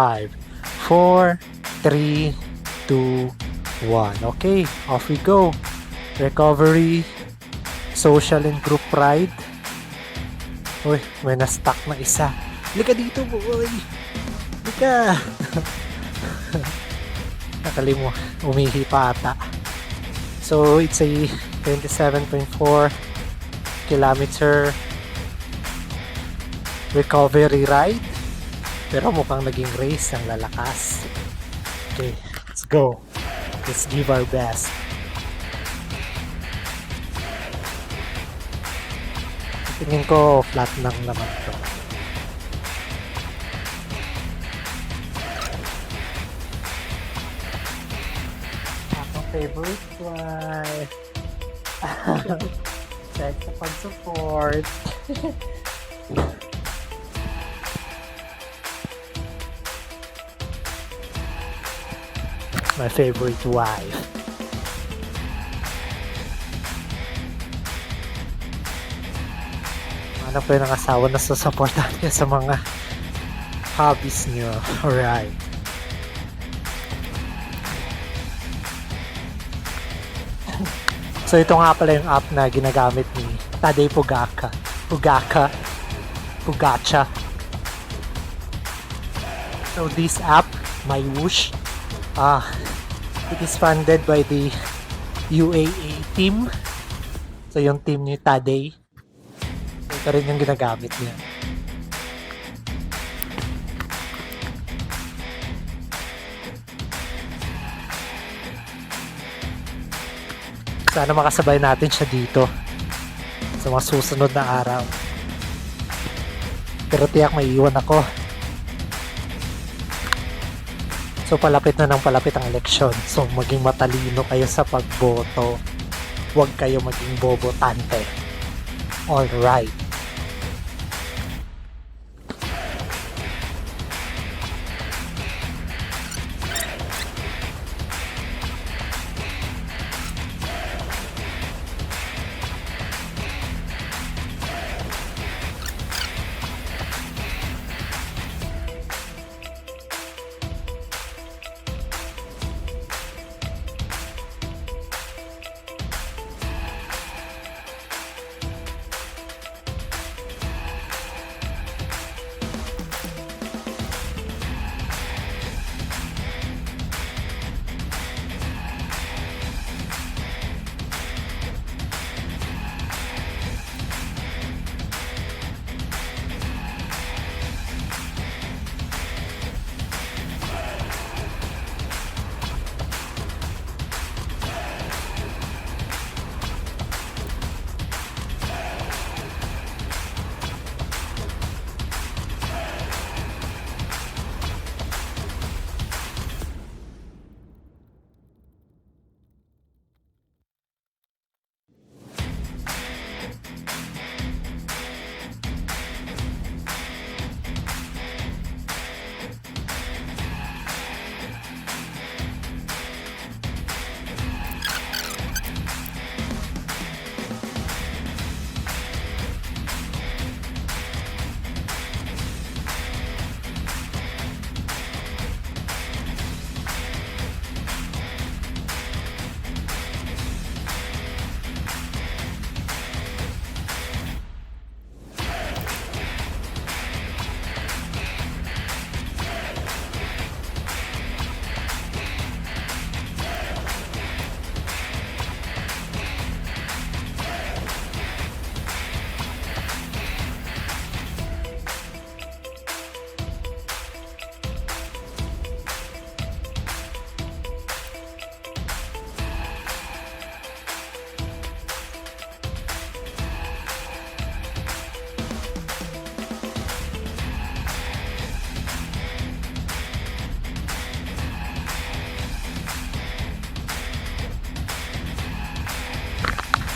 5, 4, 3, 2, 1. Okay, off we go. Recovery, social and group pride. Uy, may na-stuck na isa. Lika dito, boy. Lika. Nakalimu, umihi pa ata. So, it's a 27.4 kilometer recovery ride. Pero mukhang naging race ang lalakas. Okay, let's go. Let's give our best. Tingin ko flat lang naman to. Akong favorite wife. Thanks sa pag-support. My favorite wife. Ano po yung asawa na susuportahan niya sa mga hobbies niyo. Alright. So ito nga pala yung app na ginagamit ni Tadej Pogača. So this app, My Whoosh, it is funded by the UAE team. So yung team ni Tadej. Ito rin yung ginagamit niya. Sana makasabay natin siya dito sa mga susunod na araw. Pero tiyak may iwan ako. So palapit na ng palapit ang eleksyon. So maging matalino kayo sa pagboto. Huwag kayo maging bobotante. Alright.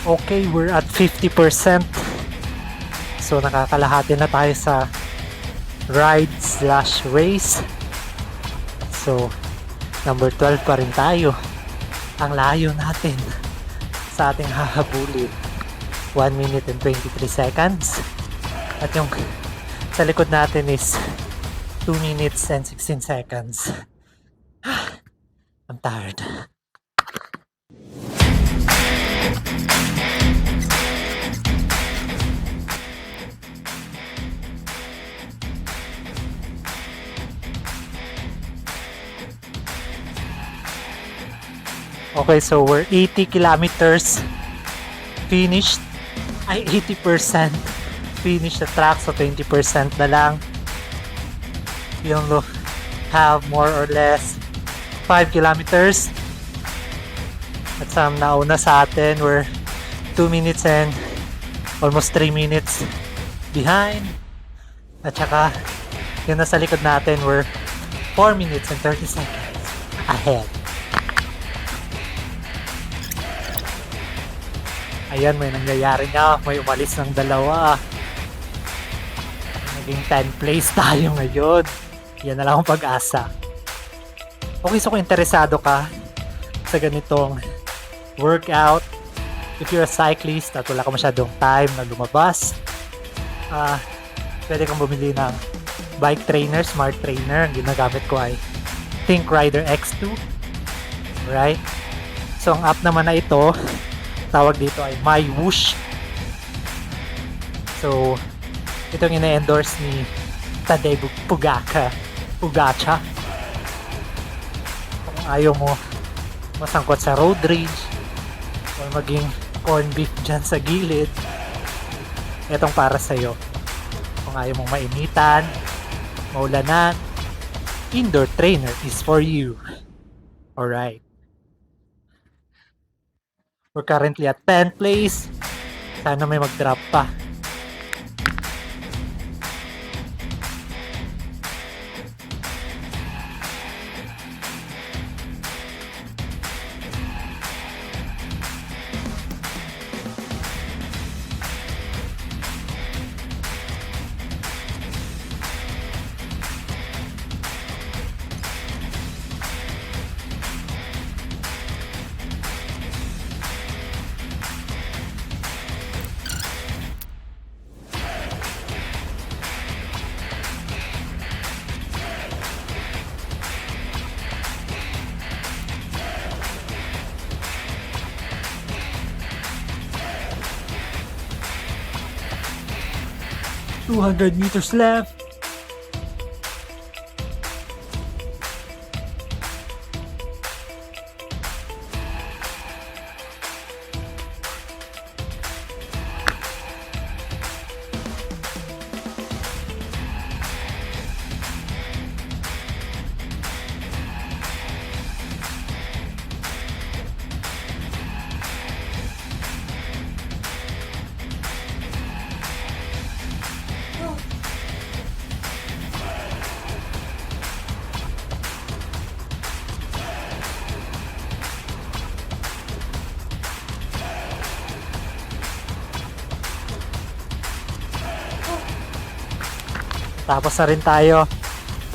Okay, we're at 50%. So nakakalahati na tayo sa ride/race. So number 12 pa rin tayo. Ang layo natin sa ating hahabulin. 1 minute and 23 seconds. At yung sa likod natin is 2 minutes and 16 seconds. I'm tired. Okay, so we're 80 kilometers finished. Ay, 80% finished the track. So 20% na lang. Yung have more or less 5 kilometers. At some nauna sa atin, we're 2 minutes and almost 3 minutes behind. At saka, yung nasa likod natin, we're 4 minutes and 30 seconds ahead. Ayan, may nangyayari nga. May umalis ng dalawa. Naging 10th place tayo ngayon. Yan na lang ang pag-asa. Okay, so kung interesado ka sa ganitong workout, if you're a cyclist at wala ka masyadong time na lumabas, pwede kang bumili ng bike trainer, smart trainer. Ang ginagamit ko ay Think Rider X2. Right? So, ang app naman na ito, tawag dito ay My Whoosh. So, itong ina-endorse ni Tadej Pogačar. Kung ayaw mo masangkot sa road rage o maging corn beef dyan sa gilid, itong para sa'yo. Kung ayaw mong mainitan, maulanan, indoor trainer is for you. Alright. We're currently at 10th place. Sana may mag-drop pa. $200 meters left. Tapos na rin tayo.